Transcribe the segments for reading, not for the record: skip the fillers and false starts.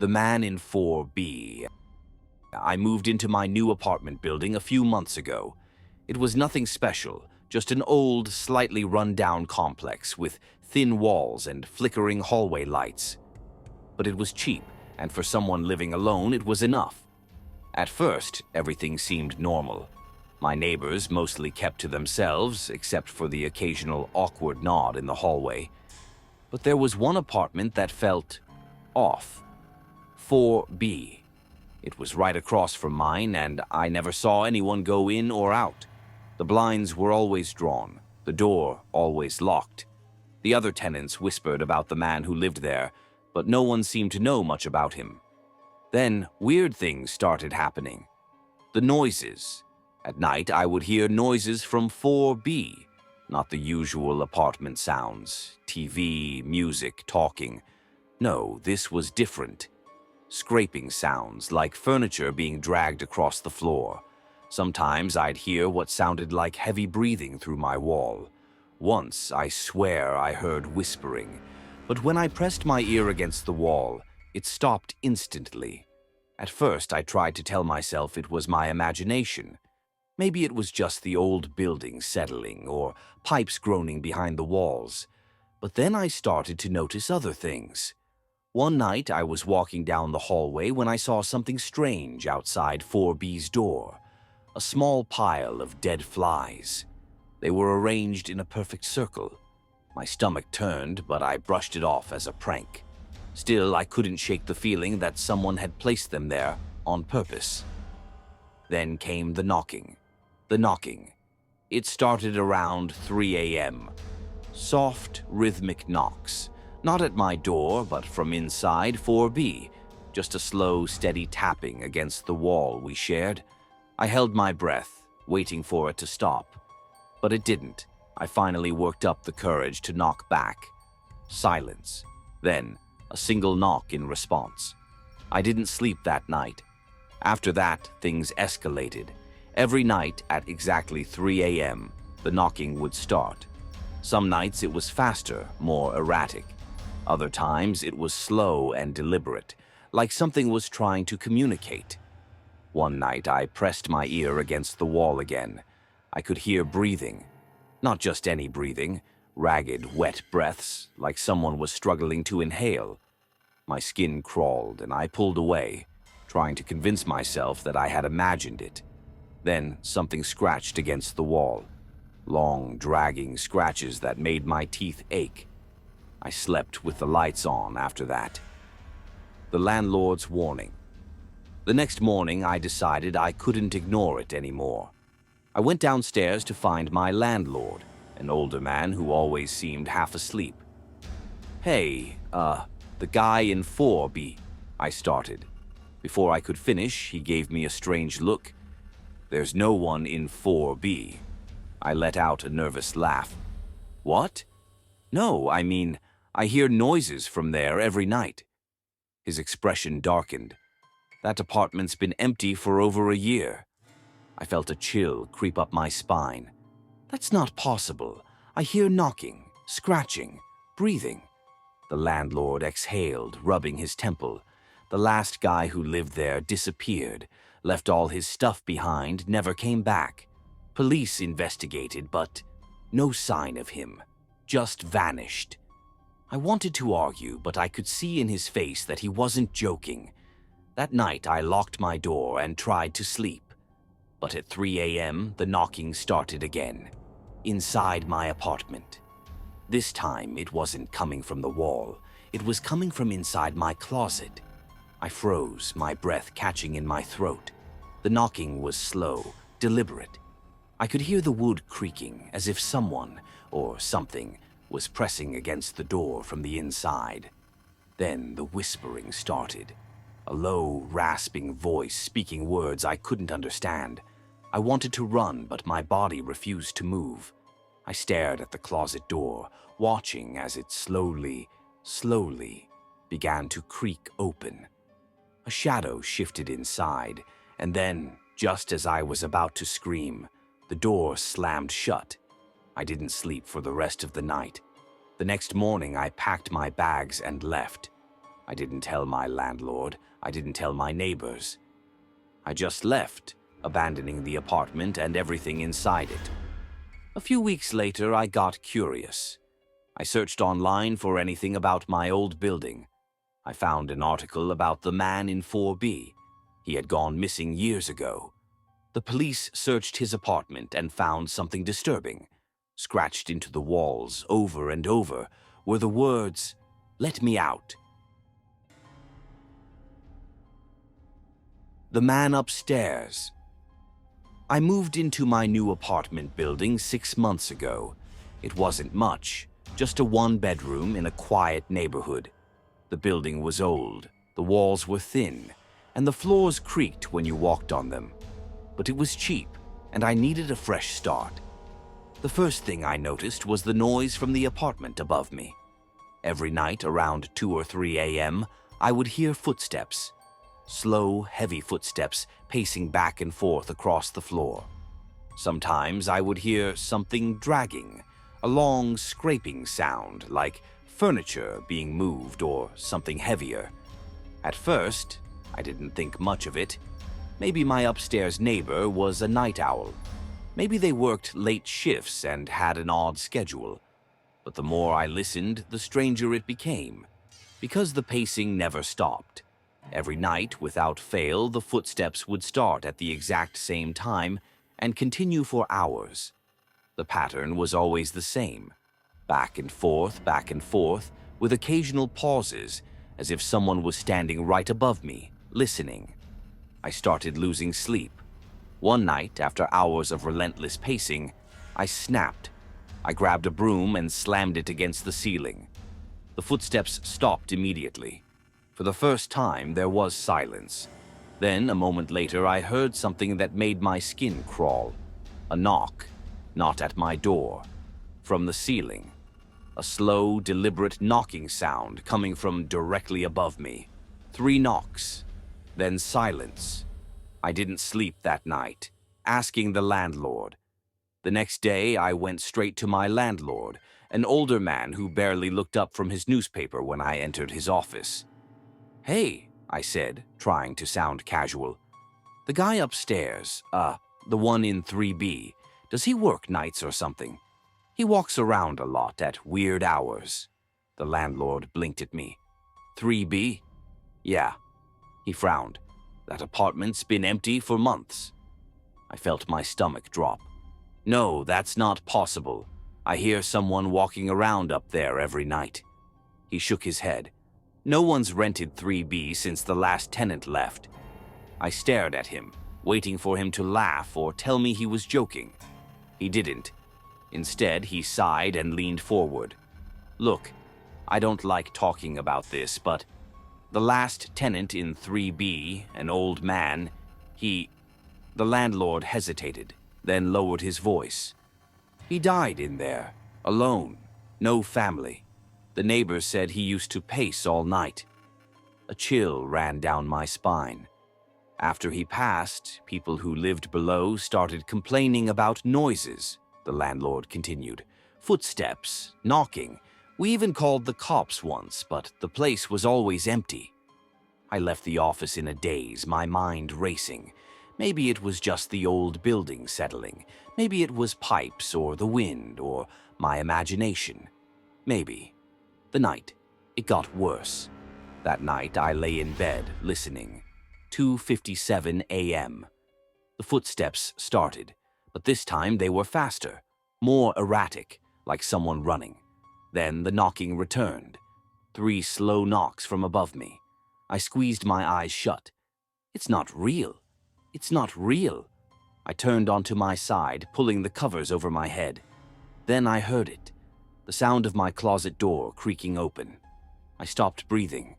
The man in 4B. I moved into my new apartment building a few months ago. It was nothing special, just an old, slightly run-down complex with thin walls and flickering hallway lights. But it was cheap, and for someone living alone, it was enough. At first, everything seemed normal. My neighbors mostly kept to themselves, except for the occasional awkward nod in the hallway. But there was one apartment that felt off. 4B. It was right across from mine, and I never saw anyone go in or out. The blinds were always drawn, the door always locked. The other tenants whispered about the man who lived there, but no one seemed to know much about him. Then weird things started happening. The noises. At night, I would hear noises from 4B, not the usual apartment sounds, TV, music, talking. No, this was different. Scraping sounds, like furniture being dragged across the floor. Sometimes I'd hear what sounded like heavy breathing through my wall. Once, I swear I heard whispering, but when I pressed my ear against the wall, it stopped instantly. At first, I tried to tell myself it was my imagination. Maybe it was just the old building settling or pipes groaning behind the walls. But then I started to notice other things. One night, I was walking down the hallway when I saw something strange outside 4B's door. A small pile of dead flies. They were arranged in a perfect circle. My stomach turned, but I brushed it off as a prank. Still, I couldn't shake the feeling that someone had placed them there on purpose. Then came the knocking. The knocking. It started around 3 a.m. Soft, rhythmic knocks. Not at my door, but from inside 4B. Just a slow, steady tapping against the wall we shared. I held my breath, waiting for it to stop. But it didn't. I finally worked up the courage to knock back. Silence. Then, a single knock in response. I didn't sleep that night. After that, things escalated. Every night at exactly 3 a.m., the knocking would start. Some nights it was faster, more erratic. Other times it was slow and deliberate, like something was trying to communicate. One night I pressed my ear against the wall again. I could hear breathing. Not just any breathing, ragged, wet breaths, like someone was struggling to inhale. My skin crawled and I pulled away, trying to convince myself that I had imagined it. Then something scratched against the wall. Long, dragging scratches that made my teeth ache. I slept with the lights on after that. The landlord's warning. The next morning, I decided I couldn't ignore it anymore. I went downstairs to find my landlord, an older man who always seemed half asleep. "Hey, the guy in 4B," I started. Before I could finish, he gave me a strange look. "There's no one in 4B." I let out a nervous laugh. "What?" "No, I mean, I hear noises from there every night." His expression darkened. "That apartment's been empty for over a year." I felt a chill creep up my spine. "That's not possible. I hear knocking, scratching, breathing." The landlord exhaled, rubbing his temple. The last guy who lived there disappeared, left all his stuff behind, never came back. Police investigated, but no sign of him. Just vanished. I wanted to argue, but I could see in his face that he wasn't joking. That night, I locked my door and tried to sleep. But at 3 a.m., the knocking started again. Inside my apartment. This time, it wasn't coming from the wall. It was coming from inside my closet. I froze, my breath catching in my throat. The knocking was slow, deliberate. I could hear the wood creaking, as if someone, or something, was pressing against the door from the inside. Then the whispering started. A low, rasping voice speaking words I couldn't understand. I wanted to run, but my body refused to move. I stared at the closet door, watching as it slowly began to creak open. A shadow shifted inside, and then, just as I was about to scream, the door slammed shut. I didn't sleep for the rest of the night. The next morning, I packed my bags and left. I didn't tell my landlord. I didn't tell my neighbors. I just left, abandoning the apartment and everything inside it. A few weeks later, I got curious. I searched online for anything about my old building. I found an article about the man in 4B. He had gone missing years ago. The police searched his apartment and found something disturbing. Scratched into the walls over and over were the words, "Let me out." The man upstairs. I moved into my new apartment building 6 months ago. It wasn't much, just a one-bedroom in a quiet neighborhood. The building was old, the walls were thin, and the floors creaked when you walked on them. But it was cheap, and I needed a fresh start. The first thing I noticed was the noise from the apartment above me. Every night around 2 or 3 a.m., I would hear footsteps. Slow, heavy footsteps pacing back and forth across the floor. Sometimes I would hear something dragging, a long scraping sound like furniture being moved or something heavier. At first, I didn't think much of it. Maybe my upstairs neighbor was a night owl. Maybe they worked late shifts and had an odd schedule. But the more I listened, the stranger it became, because the pacing never stopped. Every night, without fail, the footsteps would start at the exact same time and continue for hours. The pattern was always the same, back and forth, with occasional pauses, as if someone was standing right above me, listening. I started losing sleep. One night, after hours of relentless pacing, I snapped. I grabbed a broom and slammed it against the ceiling. The footsteps stopped immediately. For the first time, there was silence. Then, a moment later, I heard something that made my skin crawl. A knock, not at my door, from the ceiling. A slow, deliberate knocking sound coming from directly above me. 3 knocks, then silence. I didn't sleep that night, asking the landlord. The next day, I went straight to my landlord, an older man who barely looked up from his newspaper when I entered his office. "Hey," I said, trying to sound casual. "The guy upstairs, the one in 3B, does he work nights or something? He walks around a lot at weird hours." The landlord blinked at me. "3B? Yeah." He frowned. "That apartment's been empty for months." I felt my stomach drop. "No, that's not possible. I hear someone walking around up there every night." He shook his head. "No one's rented 3B since the last tenant left." I stared at him, waiting for him to laugh or tell me he was joking. He didn't. Instead, he sighed and leaned forward. "Look, I don't like talking about this, but the last tenant in 3B, an old man, The landlord hesitated, then lowered his voice. "He died in there, alone, no family. The neighbors said he used to pace all night." A chill ran down my spine. "After he passed, people who lived below started complaining about noises," the landlord continued. "Footsteps, knocking. We even called the cops once, but the place was always empty." I left the office in a daze, my mind racing. Maybe it was just the old building settling. Maybe it was pipes or the wind or my imagination. Maybe. The night, it got worse. That night, I lay in bed, listening. 2:57 a.m. The footsteps started, but this time they were faster, more erratic, like someone running. Then the knocking returned. 3 slow knocks from above me. I squeezed my eyes shut. It's not real. It's not real. I turned onto my side, pulling the covers over my head. Then I heard it. The sound of my closet door creaking open. I stopped breathing.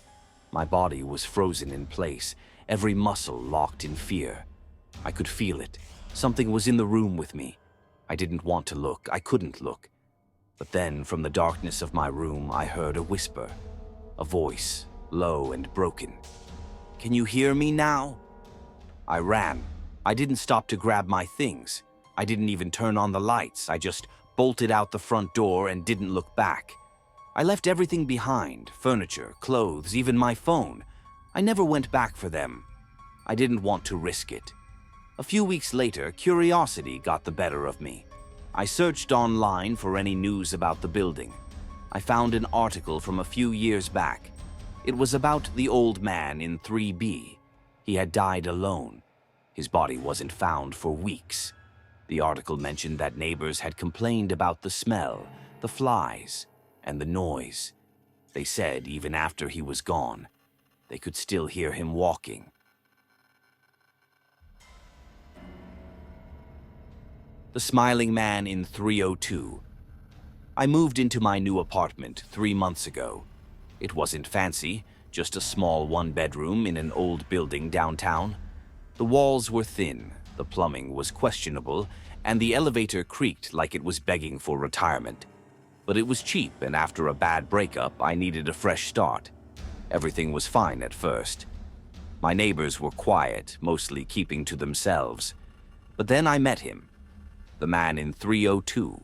My body was frozen in place, every muscle locked in fear. I could feel it. Something was in the room with me. I didn't want to look. I couldn't look. But then, from the darkness of my room, I heard a whisper. A voice, low and broken. "Can you hear me now?" I ran. I didn't stop to grab my things. I didn't even turn on the lights. I just bolted out the front door and didn't look back. I left everything behind, furniture, clothes, even my phone. I never went back for them. I didn't want to risk it. A few weeks later, curiosity got the better of me. I searched online for any news about the building. I found an article from a few years back. It was about the old man in 3B. He had died alone. His body wasn't found for weeks. The article mentioned that neighbors had complained about the smell, the flies, and the noise. They said even after he was gone, they could still hear him walking. The smiling man in 302. I moved into my new apartment 3 months ago. It wasn't fancy, just a small one-bedroom in an old building downtown. The walls were thin, the plumbing was questionable, and the elevator creaked like it was begging for retirement. But it was cheap, and after a bad breakup, I needed a fresh start. Everything was fine at first. My neighbors were quiet, mostly keeping to themselves. But then I met him. The man in 302.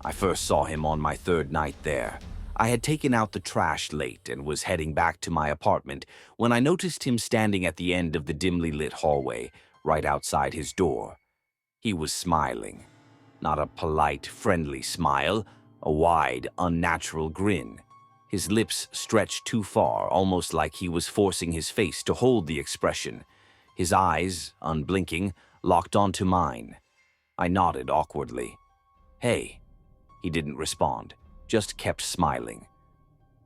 I first saw him on my third night there. I had taken out the trash late and was heading back to my apartment when I noticed him standing at the end of the dimly lit hallway, right outside his door. He was smiling. Not a polite, friendly smile, a wide, unnatural grin. His lips stretched too far, almost like he was forcing his face to hold the expression. His eyes, unblinking, locked onto mine. I nodded awkwardly. "Hey." He didn't respond, just kept smiling.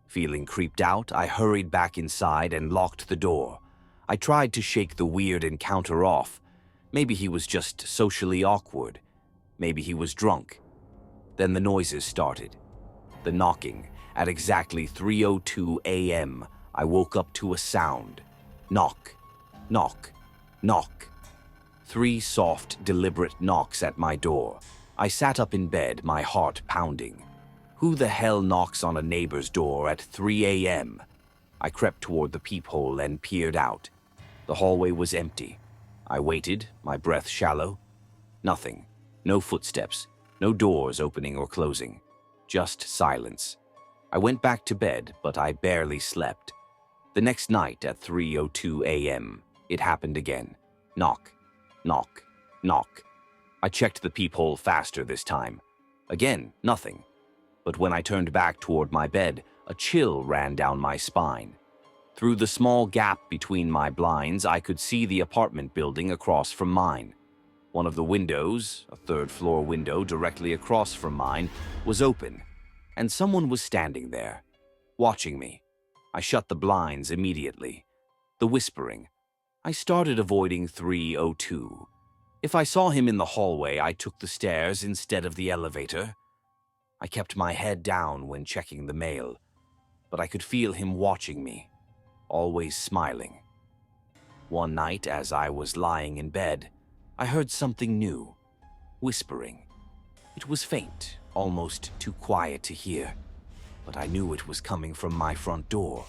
Feeling creeped out, I hurried back inside and locked the door. I tried to shake the weird encounter off. Maybe he was just socially awkward. Maybe he was drunk. Then the noises started. The knocking. At exactly 3:02 a.m., I woke up to a sound. Knock, knock, knock. 3 soft, deliberate knocks at my door. I sat up in bed, my heart pounding. Who the hell knocks on a neighbor's door at 3 a.m.? I crept toward the peephole and peered out. The hallway was empty. I waited, my breath shallow. Nothing. No footsteps. No doors opening or closing. Just silence. I went back to bed, but I barely slept. The next night at 3:02 a.m., it happened again. Knock, knock, knock. I checked the peephole faster this time. Again, nothing. But when I turned back toward my bed, a chill ran down my spine. Through the small gap between my blinds, I could see the apartment building across from mine. One of the windows, a third-floor window directly across from mine, was open, and someone was standing there, watching me. I shut the blinds immediately. The whispering. I started avoiding 3:02. If I saw him in the hallway, I took the stairs instead of the elevator. I kept my head down when checking the mail, but I could feel him watching me, always smiling. One night, as I was lying in bed, I heard something new, whispering. It was faint, almost too quiet to hear, but I knew it was coming from my front door.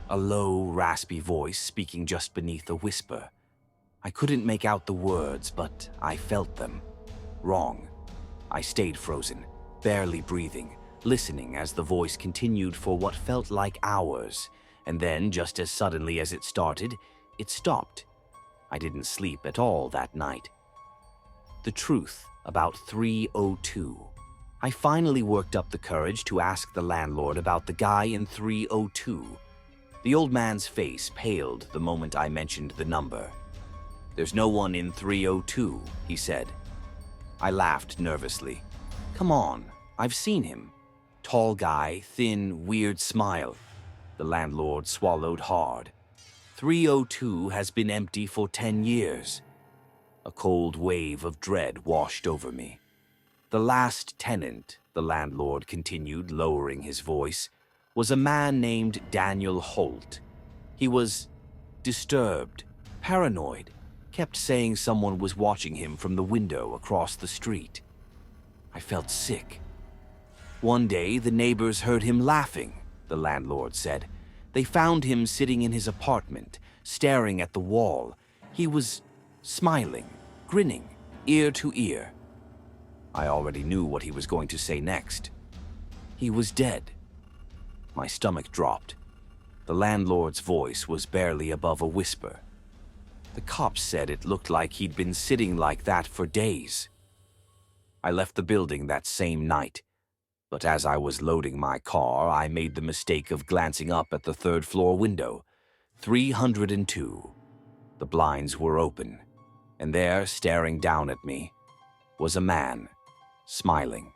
A low, raspy voice speaking just beneath the whisper. I couldn't make out the words, but I felt them. Wrong. I stayed frozen, barely breathing, listening as the voice continued for what felt like hours, and then, just as suddenly as it started, it stopped. I didn't sleep at all that night. The truth about 3:02. I finally worked up the courage to ask the landlord about the guy in 3:02. The old man's face paled the moment I mentioned the number. "There's no one in 3:02, he said. I laughed nervously. "Come on, I've seen him. Tall guy, thin, weird smile." The landlord swallowed hard. 3:02 has been empty for 10 years. A cold wave of dread washed over me. The last tenant, the landlord continued, lowering his voice, was a man named Daniel Holt. He was disturbed, paranoid, kept saying someone was watching him from the window across the street. I felt sick. One day, the neighbors heard him laughing, the landlord said. They found him sitting in his apartment, staring at the wall. He was smiling, grinning, ear to ear. I already knew what he was going to say next. He was dead. My stomach dropped. The landlord's voice was barely above a whisper. The cops said it looked like he'd been sitting like that for days. I left the building that same night, but as I was loading my car, I made the mistake of glancing up at the third-floor window. 302. The blinds were open, and there, staring down at me, was a man, smiling.